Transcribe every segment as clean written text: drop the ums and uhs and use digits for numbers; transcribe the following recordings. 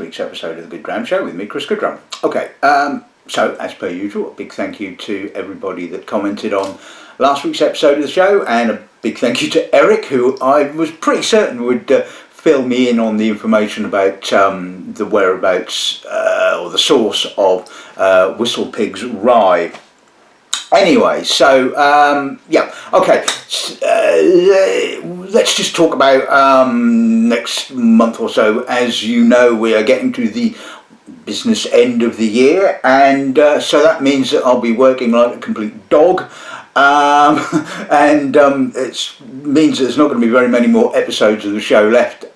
week's episode of the Goodrum Show with me, Chris Goodrum. Okay, so as per usual, a big thank you to everybody that commented on last week's episode of the show, and a big thank you to Eric, who I was pretty certain would fill me in on the information about the whereabouts or the source of Whistle Pig's rye. Anyway, so yeah, okay, let's just talk about next month or so. As you know, we are getting to the business end of the year, and so that means that I'll be working like a complete dog, and it means that there's not going to be very many more episodes of the show left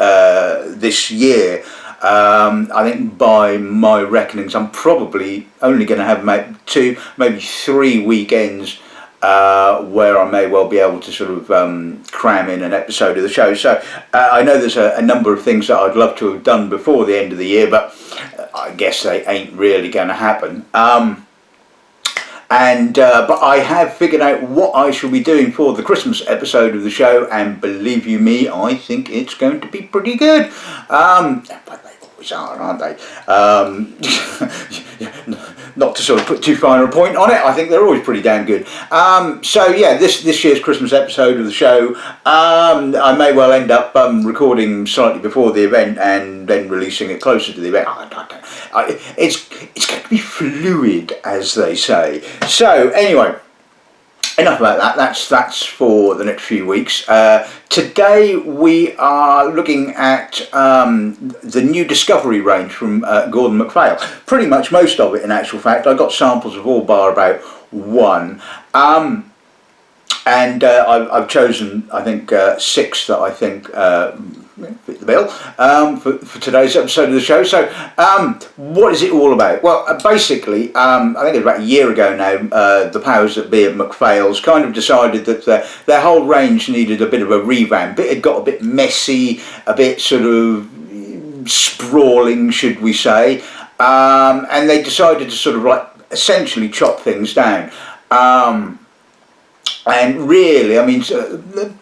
this year. I think by my reckonings I'm probably only going to have maybe 3 weekends where I may well be able to sort of cram in an episode of the show. So I know there's a number of things that I'd love to have done before the end of the year, but I guess they ain't really going to happen. But I have figured out what I shall be doing for the Christmas episode of the show, and believe you me, I think it's going to be pretty good. But they always are, aren't they? Not to sort of put too fine a point on it, I think they're always pretty damn good. So yeah, this year's Christmas episode of the show, I may well end up recording slightly before the event and then releasing it closer to the event. It's going to be fluid, as they say. So anyway, enough about that. That's for the next few weeks. Today we are looking at the new Discovery Range from Gordon MacPhail. Pretty much most of it, in actual fact. I got samples of all bar about one. And I've chosen, I think, 6 that I think fit the bill for today's episode of the show. So what is it all about? Well, basically, I think it was about a year ago now, the powers that be at MacPhail's kind of decided that their whole range needed a bit of a revamp. It had got a bit messy, a bit sort of sprawling, should we say, and they decided to sort of like essentially chop things down. And really, I mean,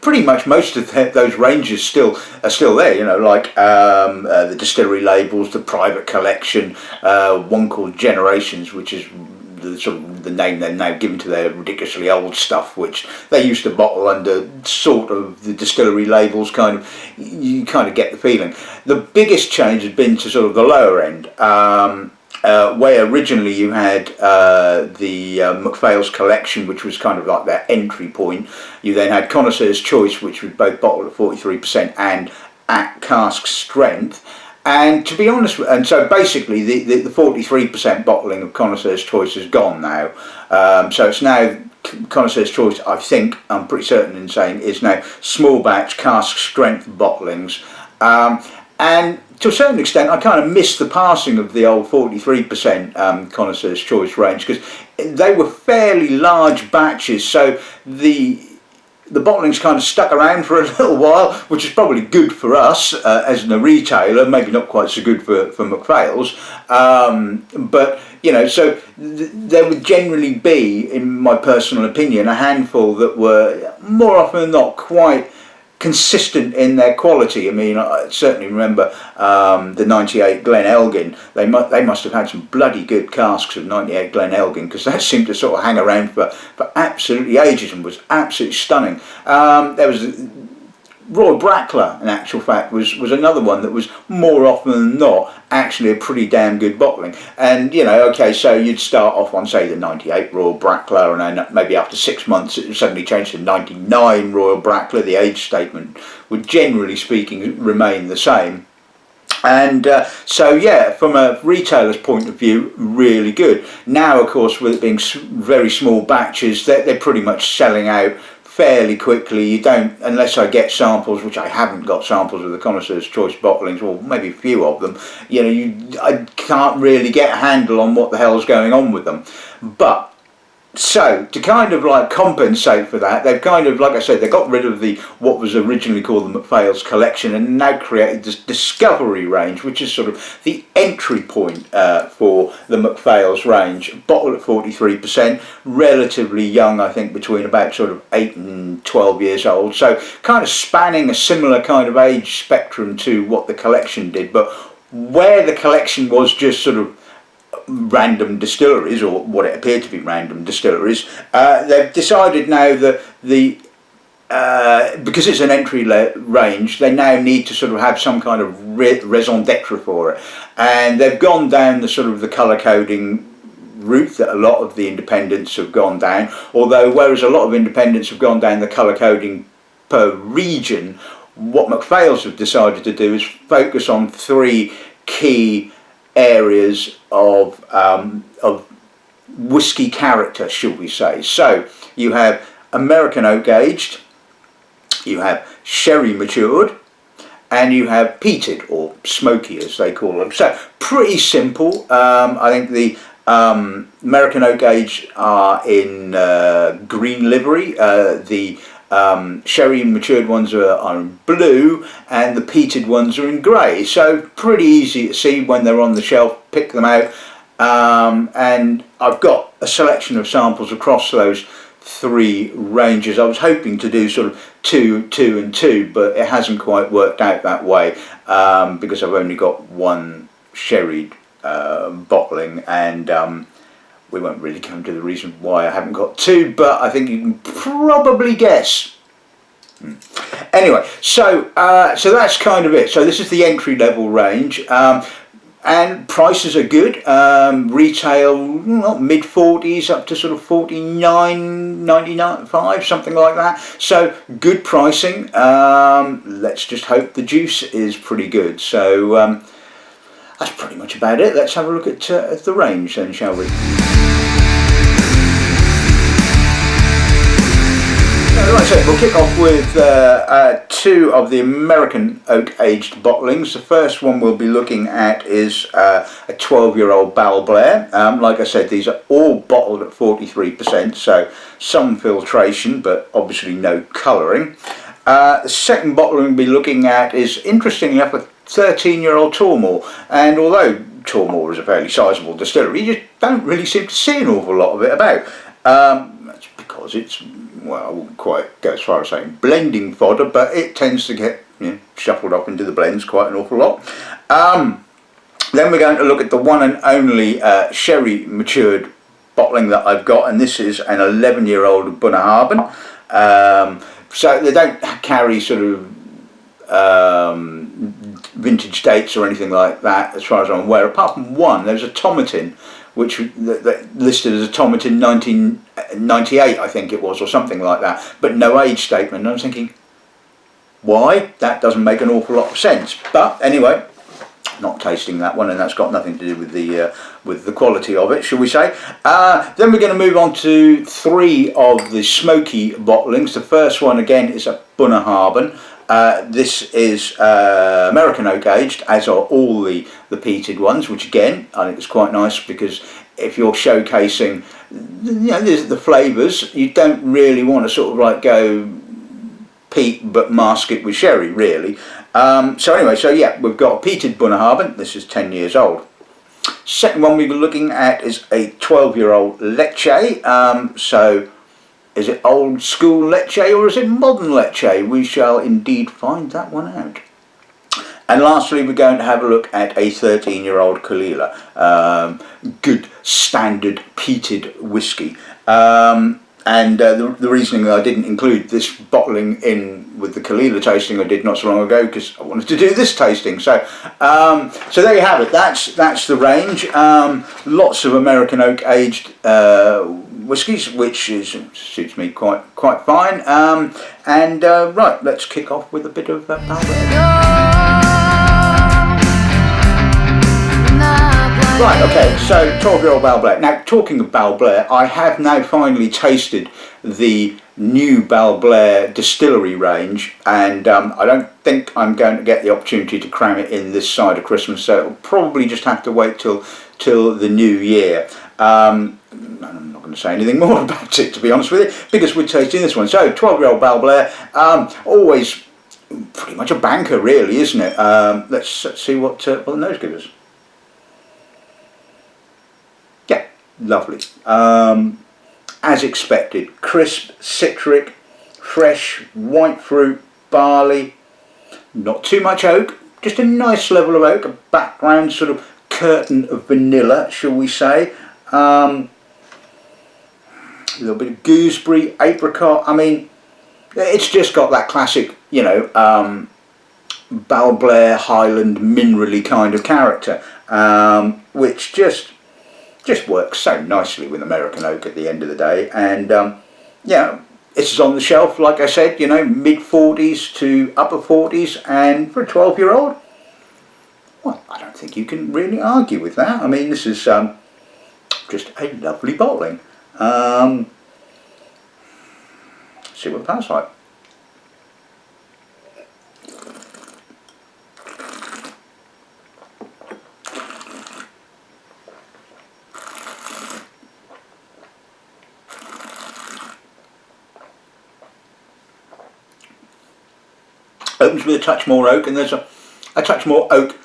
pretty much most of those ranges are still there. You know, like the distillery labels, the private collection, one called Generations, which is the sort of the name they've now given to their ridiculously old stuff, which they used to bottle under sort of the distillery labels. You kind of get the feeling. The biggest change has been to sort of the lower end. Where originally you had the MacPhail's Collection, which was kind of like their entry point. You then had Connoisseur's Choice, which was both bottled at 43% and at cask strength. And to be honest, and so basically the 43% bottling of Connoisseur's Choice is gone now. So it's now Connoisseur's Choice, I think, I'm pretty certain in saying, is now small batch cask strength bottlings. And to a certain extent, I kind of missed the passing of the old 43% Connoisseur's Choice range, because they were fairly large batches, so the bottlings kind of stuck around for a little while, which is probably good for us as a retailer, maybe not quite so good for MacPhail's. But, you know, so there would generally be, in my personal opinion, a handful that were more often than not quite consistent in their quality. I mean, I certainly remember the 98 Glen Elgin. They must have had some bloody good casks of 98 Glen Elgin, because that seemed to sort of hang around for absolutely ages and was absolutely stunning. There was Royal Brackler, in actual fact, was another one that was more often than not actually a pretty damn good bottling. And, you know, okay, so you'd start off on, say, the 98 Royal Brackler, and then maybe after 6 months it would suddenly change to 99 Royal Brackler. The age statement would, generally speaking, remain the same. And so, yeah, from a retailer's point of view, really good. Now, of course, with it being very small batches, they're pretty much selling out fairly quickly. You don't, unless I get samples, which I haven't got samples of the Connoisseur's Choice bottlings, or maybe a few of them, you know, I can't really get a handle on what the hell's going on with them. But so to kind of like compensate for that, they've kind of, like I said, they got rid of what was originally called the MacPhail's Collection, and now created this Discovery Range, which is sort of the entry point for the MacPhail's range. Bottled at 43%, relatively young, I think between about sort of 8 and 12 years old, so kind of spanning a similar kind of age spectrum to what the Collection did, but where the collection was just sort of random distilleries, or what it appeared to be random distilleries, they've decided now that because it's an entry range, they now need to sort of have some kind of raison d'etre for it, and they've gone down the sort of the colour coding route that a lot of the independents have gone down, although whereas a lot of independents have gone down the colour coding per region, what MacPhails have decided to do is focus on 3 key areas of whisky character, shall we say. So you have American oak aged, you have sherry matured, and you have peated, or smoky as they call them. So pretty simple. I think the American oak aged are in green livery, the sherry matured ones are in blue, and the peated ones are in grey. So pretty easy to see when they're on the shelf, pick them out. And I've got a selection of samples across those 3 ranges. I was hoping to do sort of 2, 2 and 2, but it hasn't quite worked out that way, because I've only got 1 sherried bottling, and we won't really come to the reason why I haven't got 2, but I think you can probably guess. Anyway, so that's kind of it. So this is the entry level range, and prices are good. Retail mid 40s up to sort of 49.95, something like that. So good pricing. Let's just hope the juice is pretty good. So that's pretty much about it. Let's have a look at the range then, shall we? Like I said, we'll kick off with 2 of the American oak aged bottlings. The first one we'll be looking at is a 12-year-old Balblair. Like I said, these are all bottled at 43%, so some filtration, but obviously no colouring. The second bottle we'll be looking at is, interestingly enough, a 13-year-old Tormal, and although Tormore is a fairly sizable distillery, you just don't really seem to see an awful lot of it about. That's because it's, well, I wouldn't quite go as far as saying blending fodder, but it tends to get shuffled up into the blends quite an awful lot. Then we're going to look at the one and only sherry matured bottling that I've got, and this is an 11-year-old Bunnahabhain. So they don't carry sort of vintage dates or anything like that as far as I'm aware, apart from one. There's a Tomatin which that listed as a Tomatin 1998 I think it was, or something like that, but no age statement. And I was thinking, why? That doesn't make an awful lot of sense. But anyway, not tasting that one, and that's got nothing to do with the quality of it, shall we say. Then we're going to move on to 3 of the smoky bottlings. The first one again is a Bunnahabhain. This is American oak aged, as are all the peated ones, which again I think is quite nice, because if you're showcasing the flavours, you don't really want to sort of like go peat but mask it with sherry, really. So anyway, so yeah, we've got a peated Bunnahabhain. This is 10 years old. Second one we were looking at is a 12-year-old Leche. So is it old school Leche or is it modern Leche? We shall indeed find that one out. And lastly, we're going to have a look at a 13-year-old Kalila, good standard peated whiskey. And the reasoning that I didn't include this bottling in with the Kalila tasting I did not so long ago, because I wanted to do this tasting. So so there you have it. That's the range. Lots of American oak aged whiskies, which suits me quite fine. Right, let's kick off with a bit of Balblair. Right, okay, so 12-year-old Balblair. Now, talking of Balblair, I have now finally tasted the new Balblair Distillery Range, and I don't think I'm going to get the opportunity to cram it in this side of Christmas, so it'll probably just have to wait till the new year. I'm not going to say anything more about it, to be honest with you, because we're tasting this one. So, 12-year-old Balblair, always pretty much a banker, really, isn't it? Let's see what the nose gives us. Yeah, lovely. As expected, crisp, citric, fresh, white fruit, barley, not too much oak, just a nice level of oak, a background sort of curtain of vanilla, shall we say. A little bit of gooseberry, apricot. I mean, it's just got that classic, you know, Balblair Highland minerally kind of character, which just works so nicely with American oak at the end of the day. And yeah, it's on the shelf, like I said, you know, mid-40s to upper 40s, and for a 12-year-old, well, I don't think you can really argue with that. I mean, this is just a lovely bottling. See what the palate's like. Opens with a touch more oak, and there's a touch more oak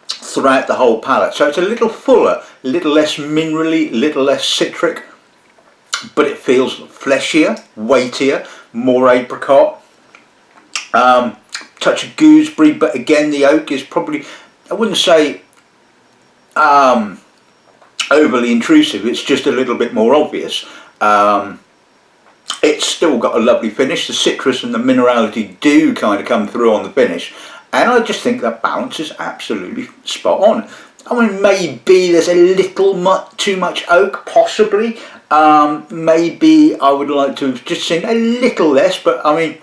throughout the whole palate. So it's a little fuller, a little less minerally, a little less citric, but it feels fleshier, weightier, more apricot. Touch of gooseberry, but again the oak is probably, I wouldn't say overly intrusive, it's just a little bit more obvious. It's still got a lovely finish. The citrus and the minerality do kind of come through on the finish, and I just think that balance is absolutely spot on. I mean, maybe there's a little too much oak, possibly. Maybe I would like to have just seen a little less, but I mean,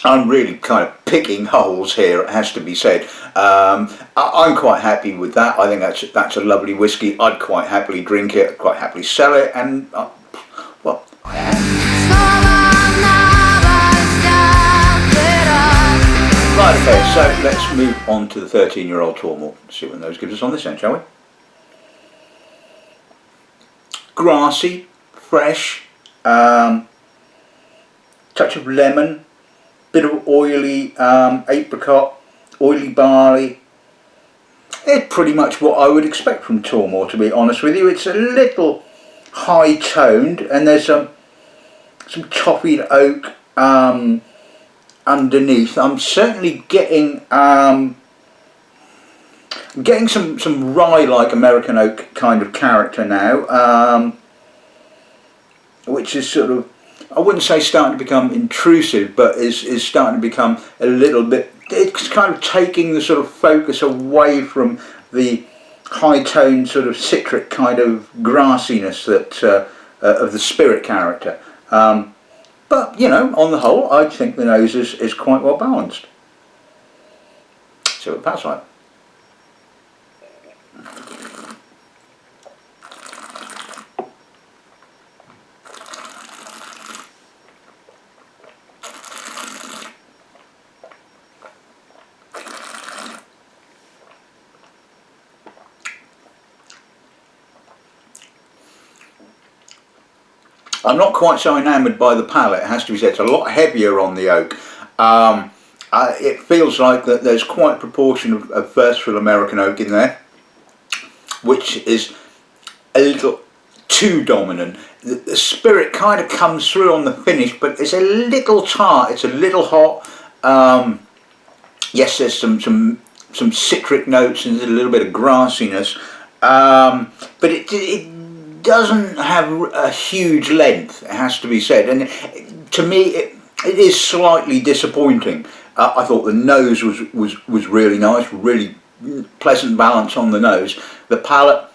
I'm really kind of picking holes here, it has to be said. I'm quite happy with that. I think that's a lovely whiskey. I'd quite happily drink it, I'd quite happily sell it, and well, I am. Right, okay, so let's move on to the 13-year-old Tormal. See what those gives us on this end, shall we? Grassy, fresh, touch of lemon, bit of oily apricot, oily barley. It's pretty much what I would expect from Tormore, to be honest with you. It's a little high-toned, and there's some toffeed oak underneath. I'm certainly getting some rye-like American oak kind of character now, which is sort of, I wouldn't say starting to become intrusive, but is starting to become a little bit, it's kind of taking the sort of focus away from the high-toned sort of citric kind of grassiness that of the spirit character. But, you know, on the whole, I think the nose is quite well balanced. See what it passes like. I'm not quite so enamoured by the palate, it has to be said. It's a lot heavier on the oak. It feels like that there's quite a proportion of versatile American oak in there, which is a little too dominant. The spirit kind of comes through on the finish, but it's a little tart, it's a little hot. Yes, there's some citric notes and there's a little bit of grassiness, but it doesn't have a huge length, it has to be said, and to me it is slightly disappointing. I thought the nose was really nice, really pleasant balance on the nose. The palate,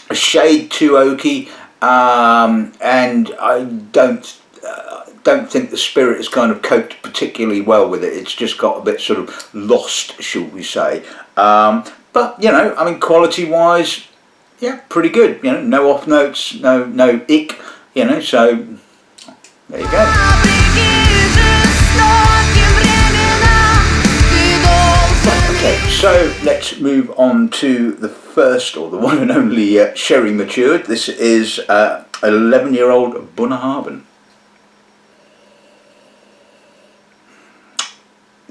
a shade too oaky, and I don't think the spirit has kind of coped particularly well with it. It's just got a bit sort of lost, shall we say. But you know, I mean, quality wise, yeah, pretty good. You know, no off notes, no ick. You know, so there you go. Okay, so let's move on to the first, or the one and only sherry matured. This is 11-year-old Bunnahabhain.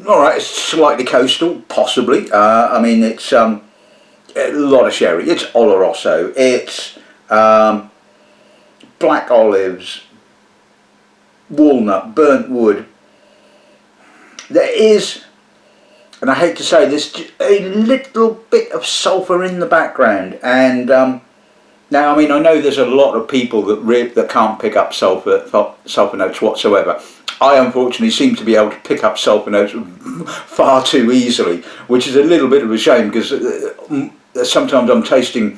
Alright, it's slightly coastal, possibly. I mean, it's a lot of sherry. It's Oloroso. It's black olives, walnut, burnt wood. There is and I hate to say this, a little bit of sulphur in the background. And now, I mean, I know there's a lot of people that can't pick up sulphur notes whatsoever. I unfortunately seem to be able to pick up sulphur notes far too easily, which is a little bit of a shame, because sometimes I'm tasting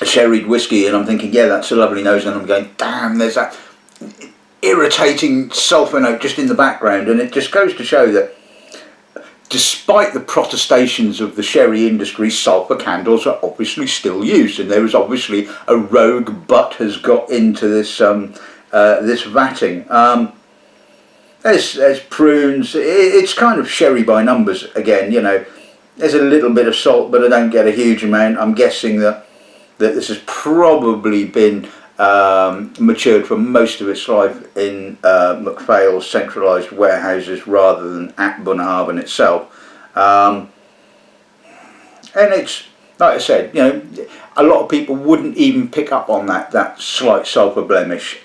a sherried whiskey and I'm thinking, yeah, that's a lovely nose, and I'm going, damn, there's that irritating sulphur note just in the background. And it just goes to show that despite the protestations of the sherry industry, sulphur candles are obviously still used, and there is obviously a rogue butt has got into this this vatting. There's prunes. It's kind of sherry by numbers again. You know, there's a little bit of salt, but I don't get a huge amount. I'm guessing that this has probably been matured for most of its life in MacPhail's centralised warehouses rather than at Bunnahabhain itself. And it's, like I said, you know, a lot of people wouldn't even pick up on that slight sulphur blemish.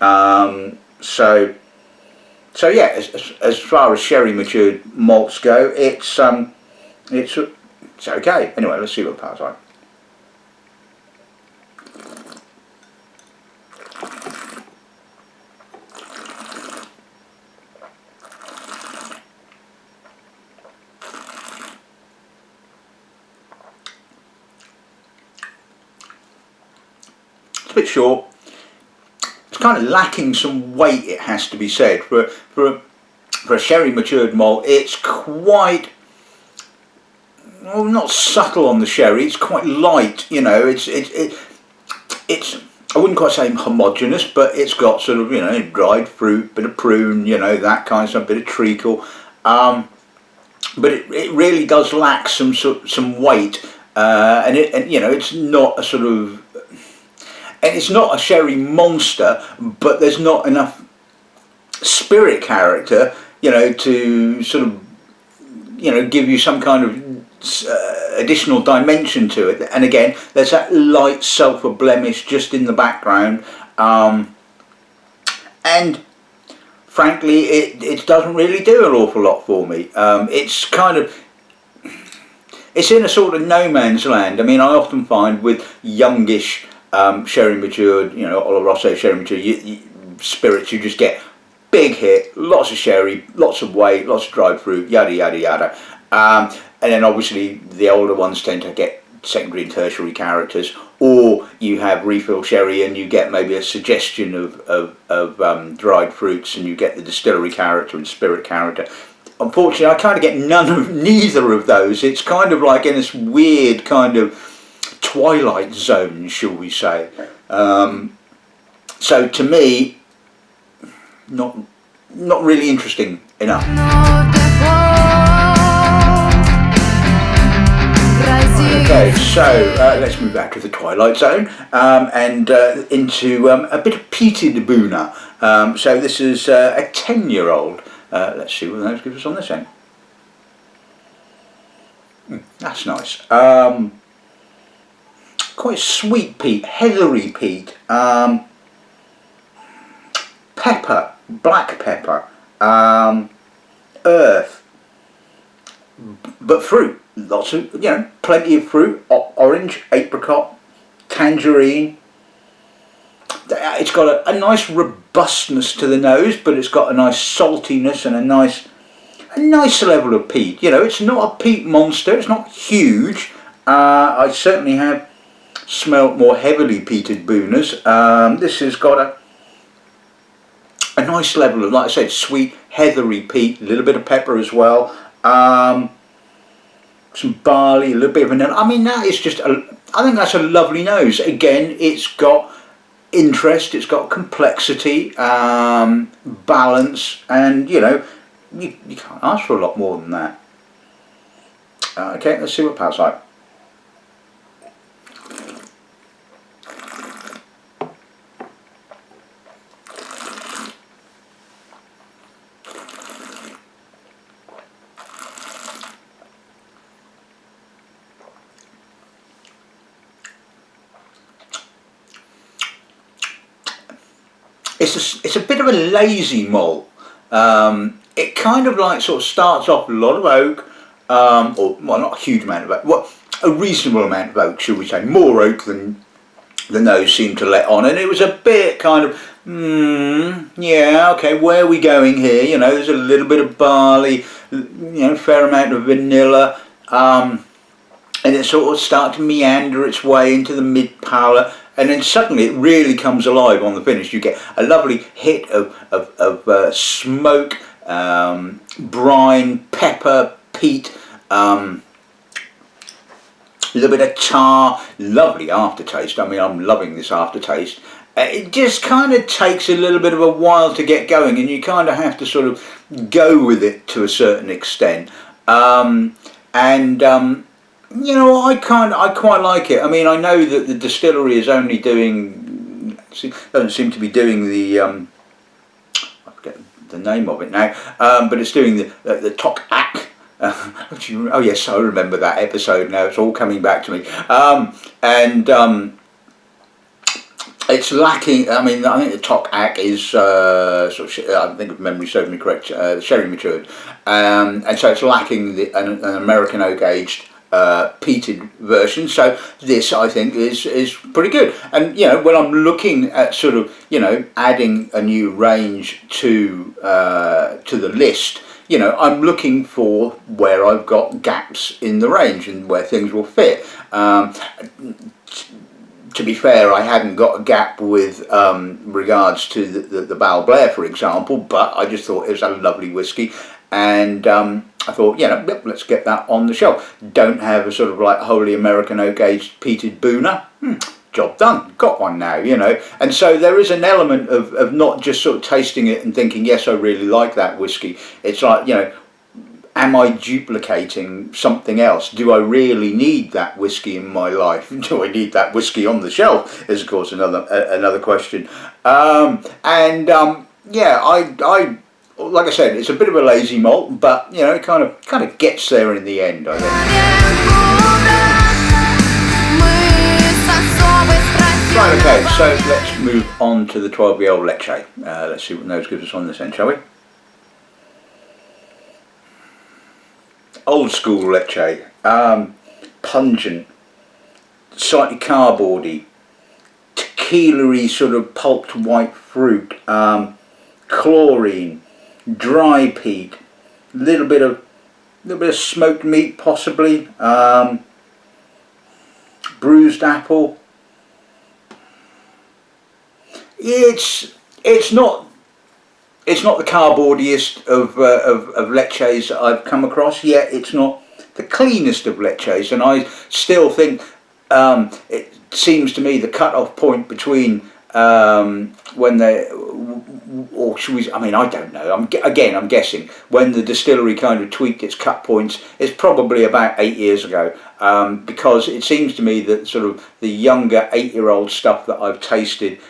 So yeah, as far as sherry matured malts go, it's okay. Anyway, let's see what it passes like. A bit short. It's kind of lacking some weight, it has to be said. For a sherry matured malt, it's quite, well, not subtle on the sherry. It's quite light. You know, it's I wouldn't quite say homogeneous, but it's got sort of, you know, dried fruit, bit of prune, you know, that kind of stuff, bit of treacle. But it really does lack some weight, and you know, it's not a sort of. And it's not a sherry monster, but there's not enough spirit character, you know, to sort of, you know, give you some kind of additional dimension to it. And again, there's that light sulphur blemish just in the background, and frankly, it doesn't really do an awful lot for me. It's kind of, it's in a sort of no man's land. I mean, I often find with youngish sherry matured, you know, Oloroso sherry matured spirits, you just get big hit, lots of sherry, lots of weight, lots of dried fruit, yada yada yada. And then obviously the older ones tend to get secondary and tertiary characters, or you have refill sherry and you get maybe a suggestion of dried fruits, and you get the distillery character and spirit character. Unfortunately, I kind of get neither of those. It's kind of like in this weird kind of Twilight Zone, shall we say. So to me, not really interesting enough. Okay, so let's move back to the Twilight Zone and into a bit of Peated Bunna. So this is a 10-year-old. Let's see what the nose gives us on this end. That's nice. Quite sweet peat, heathery peat, pepper, black pepper, earth, but fruit, lots of, you know, plenty of fruit, orange, apricot, tangerine. It's got a nice robustness to the nose, but it's got a nice saltiness and a nice level of peat. You know, it's not a peat monster, it's not huge. I certainly have smelt more heavily peated Bunnas. This has got a nice level of, like I said, sweet heathery peat, a little bit of pepper as well, some barley, a little bit of vanilla. I mean, that is just I think that's a lovely nose. Again, it's got interest, it's got complexity, balance, and you know, you can't ask for a lot more than that. Okay, let's see what Pat's like. It's a bit of a lazy malt. It kind of like sort of starts off a lot of oak, or well, not a huge amount of oak, well, a reasonable amount of oak, shall we say, more oak than the nose seemed to let on, and it was a bit kind of, yeah, okay, where are we going here? You know, there's a little bit of barley, you know, fair amount of vanilla, and it sort of started to meander its way into the mid-palate, and then suddenly it really comes alive on the finish. You get a lovely hit of smoke, brine, pepper, peat, a little bit of tar, lovely aftertaste. I mean, I'm loving this aftertaste. It just kind of takes a little bit of a while to get going, and you kind of have to sort of go with it to a certain extent. You know, I quite like it. I mean, I know that the distillery is only doing, doesn't seem to be doing the, I forget the name of it now, but it's doing the Tok Ak. Oh yes, I remember that episode now. It's all coming back to me. It's lacking. I mean, I think the Tok Ak is sort of, I think if memory serves me correct, sherry matured, and so it's lacking an American oak aged peated version. So this, I think, is pretty good. And you know, when I'm looking at sort of, you know, adding a new range to the list, you know, I'm looking for where I've got gaps in the range and where things will fit. To be fair, I hadn't got a gap with regards to the Balblair, for example, but I just thought it was a lovely whiskey, and I thought, you know, let's get that on the shelf. Don't have a sort of like wholly American oak aged peated Booner. Job done, got one now, you know. And so there is an element of not just sort of tasting it and thinking, yes, I really like that whiskey. It's like, you know, am I duplicating something else? Do I really need that whiskey in my life? Do I need that whiskey on the shelf? Is of course another question. Yeah, I like I said, it's a bit of a lazy malt, but you know, it kind of gets there in the end, I think. Right, okay, so let's move on to the 12-year-old Leche. Let's see what nose gives us on this end, shall we? Old school Leche, pungent, slightly cardboardy, tequila-y sort of pulped white fruit, chlorine, dry peat, little bit of smoked meat possibly, bruised apple. It's not the cardboardiest of leches that I've come across, yet it's not the cleanest of leches, and I still think it seems to me the cut-off point between when they, or should we, I mean, I don't know, I'm guessing, when the distillery kind of tweaked its cut points, it's probably about 8 years ago, because it seems to me that sort of the younger 8-year-old stuff that I've tasted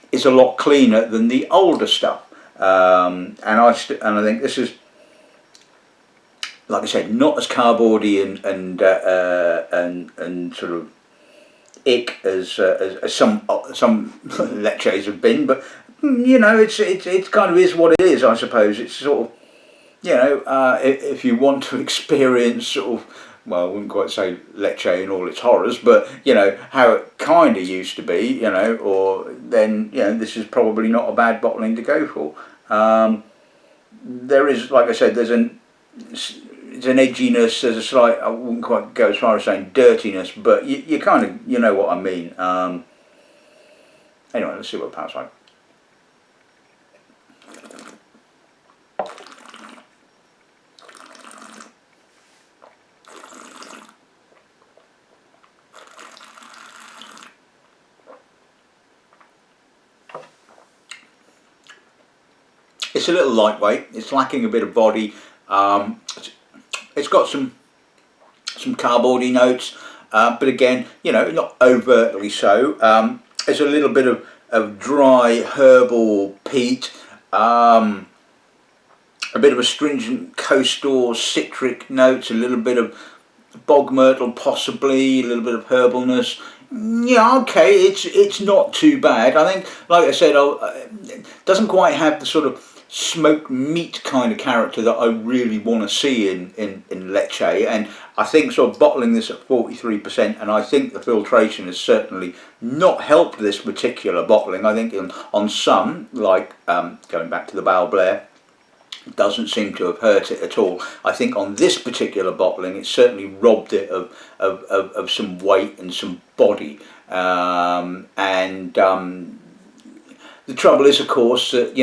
is a lot cleaner than the older stuff. And I think this is, like I said, not as cardboardy and sort of ick as some leches have been, but you know, it's kind of is what it is, I suppose. It's sort of, you know, if you want to experience sort of, well, I wouldn't quite say Leche in all its horrors, but you know how it kind of used to be, you know, or then, you know, this is probably not a bad bottling to go for. There is, like I said, it's an edginess, there's a slight, I wouldn't quite go as far as saying dirtiness, but you kind of, you know what I mean. Anyway, let's see what it passes like. It's a little lightweight. It's lacking a bit of body. It's got some cardboardy notes, but again, you know, not overtly so. There's a little bit of dry herbal peat, a bit of astringent coastal citric notes, a little bit of bog myrtle possibly, a little bit of herbalness. Yeah, okay, it's not too bad. I think, like I said, it doesn't quite have the sort of smoked meat kind of character that I really want to see in Leche. And I think sort of bottling this at 43%, and I think the filtration has certainly not helped this particular bottling. I think on some, like going back to the Balblair, it doesn't seem to have hurt it at all. I think on this particular bottling, it certainly robbed it of some weight and some body. The trouble is, of course, that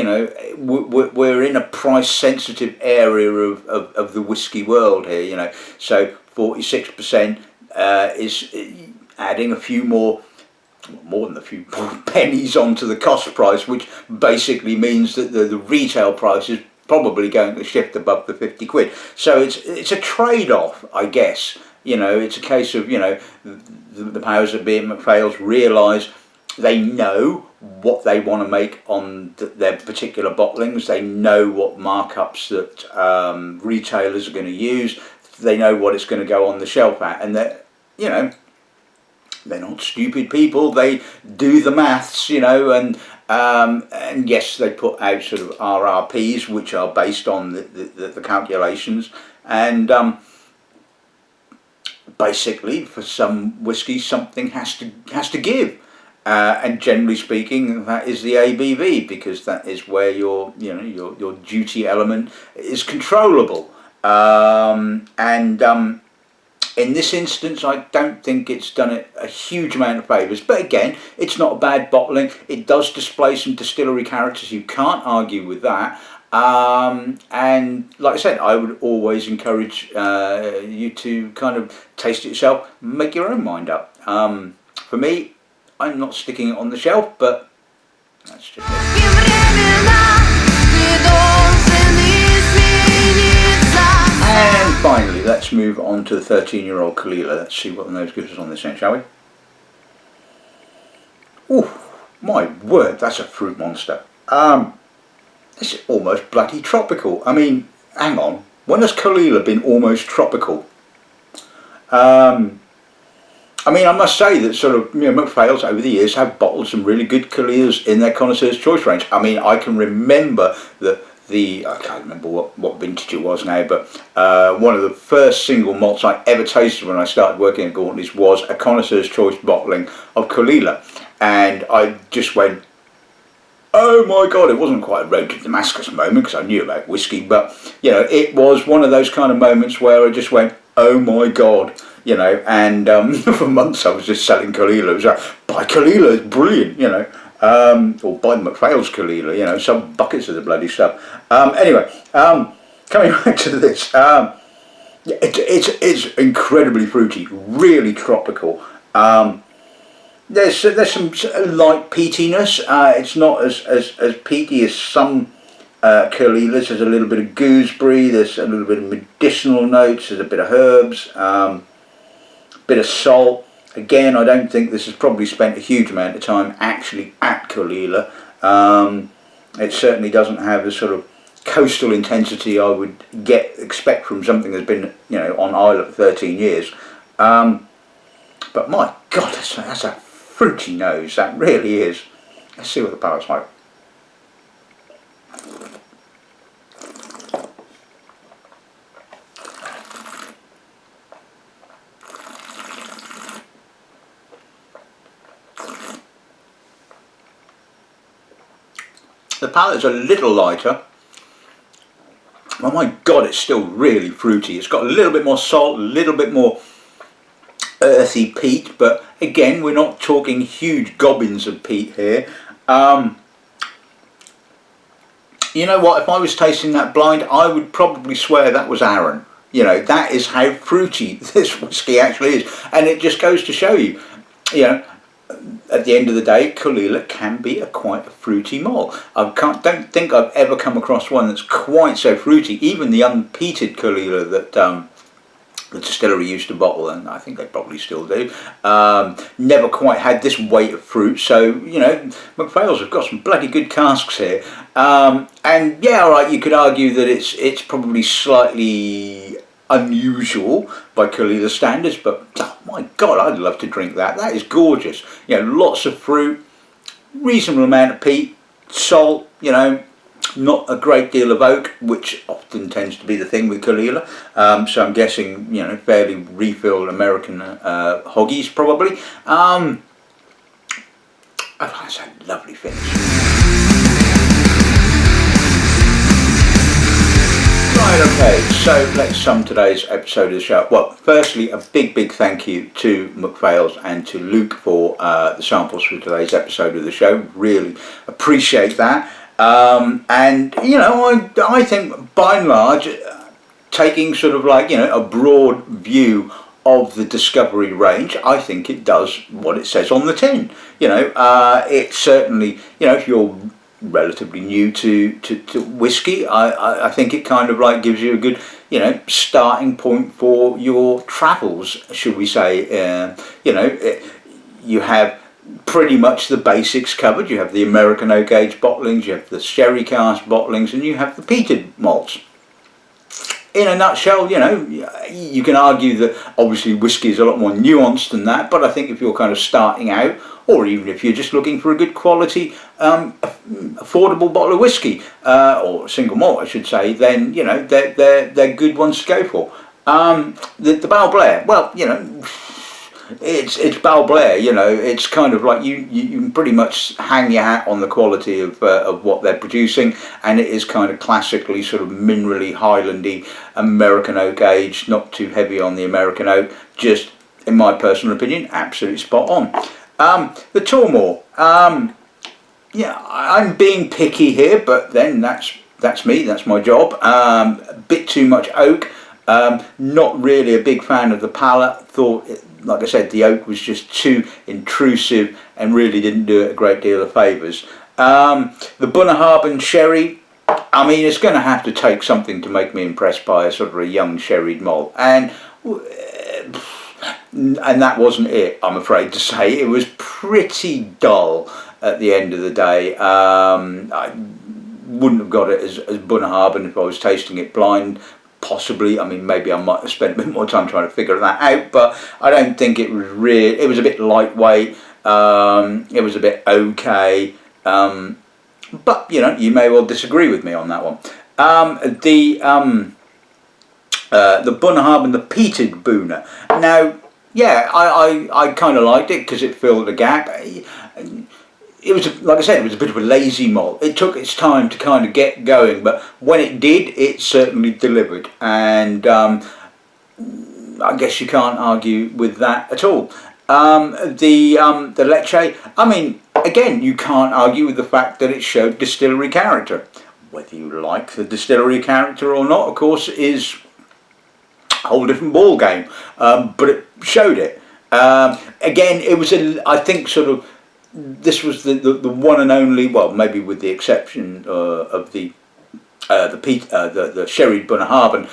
we're in a price-sensitive area of the whiskey world here. So 46% is adding a few more than a few pennies onto the cost price, which basically means that the retail price is probably going to shift above the 50 quid. So it's a trade-off, I guess. It's a case of the powers that be at MacPhail's realise they know what they want to make on their particular bottlings. They know what markups that retailers are going to use. They know what it's going to go on the shelf at, and they're not stupid people. They do the maths, and yes, they put out sort of RRPs, which are based on the calculations, and basically for some whiskey something has to give. And generally speaking, that is the ABV, because that is where your duty element is controllable. In this instance, I don't think it's done it a huge amount of favours. But again, it's not a bad bottling. It does display some distillery characters. You can't argue with that. And like I said, I would always encourage you to kind of taste it yourself, make your own mind up. For me, I'm not sticking it on the shelf, but that's just it. And finally, let's move on to the 13-year-old Kalila. Let's see what the nose gives us on this end, shall we? Ooh, my word, that's a fruit monster. This is almost bloody tropical. I mean, hang on. When has Kalila been almost tropical? I mean, I must say that sort of, MacPhail's over the years have bottled some really good Kalilas in their Connoisseur's Choice range. I mean, I can remember I can't remember what vintage it was now, but one of the first single malts I ever tasted when I started working at Gordon's was a Connoisseur's Choice bottling of Kalila. And I just went, oh my God, it wasn't quite a road to Damascus moment, because I knew about whiskey, but, it was one of those kind of moments where I just went, oh my God. And for months I was just selling Kalila. It was like, buy Kalila, it's brilliant, or buy MacPhail's Kalila, some buckets of the bloody stuff. Anyway, coming back to this, it's incredibly fruity, really tropical. There's some light peatiness. It's not as peaty as some Kalilas. There's a little bit of gooseberry. There's a little bit of medicinal notes. There's a bit of herbs. Bit of salt. Again, I don't think this has probably spent a huge amount of time actually at Kalila. It certainly doesn't have the sort of coastal intensity I would expect from something that's been on Isle for 13 years. But my God, that's a fruity nose. That really is. Let's see what the palate's like. The palate's a little lighter. Oh my God, it's still really fruity. It's got a little bit more salt, a little bit more earthy peat, but again, we're not talking huge gobbins of peat here. You know what, if I was tasting that blind, I would probably swear that was Arran. That is how fruity this whiskey actually is. And it just goes to show you, at the end of the day, Kalila can be quite a fruity malt. Don't think I've ever come across one that's quite so fruity. Even the unpeated Kalila that the distillery used to bottle, and I think they probably still do, never quite had this weight of fruit. So, MacPhail's have got some bloody good casks here. And yeah, alright, you could argue that it's probably slightly unusual by Kalila standards, but oh my God, I'd love to drink that. That is gorgeous. Lots of fruit, reasonable amount of peat, salt, Not a great deal of oak, which often tends to be the thing with Caol Ila. So I'm guessing, fairly refilled American hoggies probably. That's a lovely finish. Right, okay, so let's sum today's episode of the show. Well, firstly, a big thank you to MacPhails and to Luke for the samples for today's episode of the show. Really appreciate that. And I think by and large, taking sort of like a broad view of the Discovery range, I think it does what it says on the tin. It's certainly, if you're relatively new to whiskey, I think it kind of like gives you a good starting point for your travels, should we say. You have pretty much the basics covered. You have the American oak age bottlings, you have the sherry cask bottlings, and you have the peated malts. In a nutshell, you can argue that obviously whiskey is a lot more nuanced than that, but I think if you're kind of starting out, or even if you're just looking for a good quality, affordable bottle of whiskey, or single malt I should say, then they're good ones to go for. The Balblair, well, it's Balblair, it's kind of like you can pretty much hang your hat on the quality of what they're producing, and it is kind of classically sort of minerally, highlandy, American oak age, not too heavy on the American oak, just, in my personal opinion, absolutely spot on. The Tormore, I'm being picky here, but then that's me, that's my job. A bit too much oak, not really a big fan of the palate, thought like I said, the oak was just too intrusive and really didn't do it a great deal of favours. The Bunnahabhain sherry, I mean, it's going to have to take something to make me impressed by a sort of a young sherried malt, and that wasn't it, I'm afraid to say. It was pretty dull at the end of the day. I wouldn't have got it as Bunnahabhain if I was tasting it blind. Possibly, I mean, maybe I might have spent a bit more time trying to figure that out, but I don't think it was real. It was a bit lightweight. It was a bit okay, but you may well disagree with me on that one. The Bunnahabhain, the peated Boona. Now, yeah, I kind of liked it because it filled a gap. It was, like I said, it was a bit of a lazy malt. It took its time to kind of get going, but when it did, it certainly delivered. And I guess you can't argue with that at all. The Leche, I mean, again, you can't argue with the fact that it showed distillery character. Whether you like the distillery character or not, of course, is a whole different ball game. But it showed it. Again, it was, I think, sort of, this was the one and only, well, maybe with the exception of the sherried Bunnahabhain,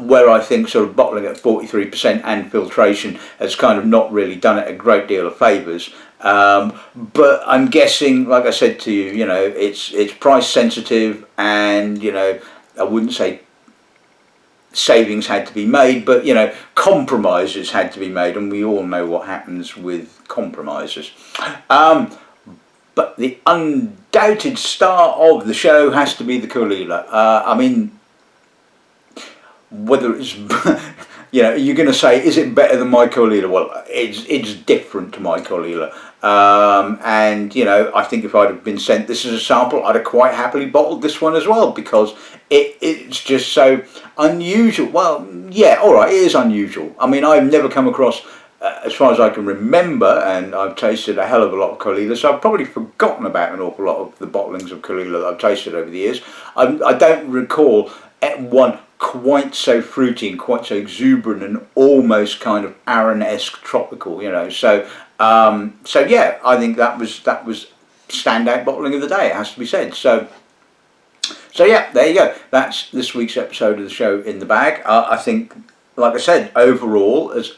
where I think sort of bottling at 43% and filtration has kind of not really done it a great deal of favours. But I'm guessing, like I said to you, it's price sensitive, and I wouldn't say savings had to be made, but compromises had to be made, and we all know what happens with compromises. But the undoubted star of the show has to be the Caol Ila. I mean, whether it's you're going to say, is it better than my Caol Ila? Well, it's different to my Caol Ila. And I think if I'd have been sent this as a sample, I'd have quite happily bottled this one as well, because it's just so unusual. Well, yeah, alright, it is unusual. I mean, I've never come across, as far as I can remember, and I've tasted a hell of a lot of Caol Ila, so I've probably forgotten about an awful lot of the bottlings of Caol Ila that I've tasted over the years. I don't recall one quite so fruity and quite so exuberant and almost kind of Arran-esque tropical, so yeah, I think that was standout bottling of the day, it has to be said. So yeah, there you go, that's this week's episode of the show in the bag. I think, like I said, overall, as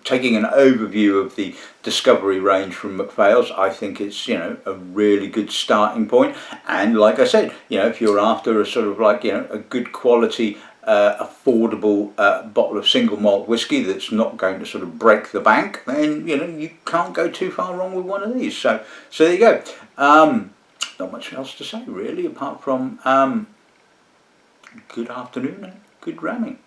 taking an overview of the Discovery range from MacPhail's, I think it's a really good starting point. And like I said, if you're after a sort of like a good quality affordable bottle of single malt whiskey that's not going to sort of break the bank, then you can't go too far wrong with one of these. So there you go. not much else to say really, apart from good afternoon and good ramming.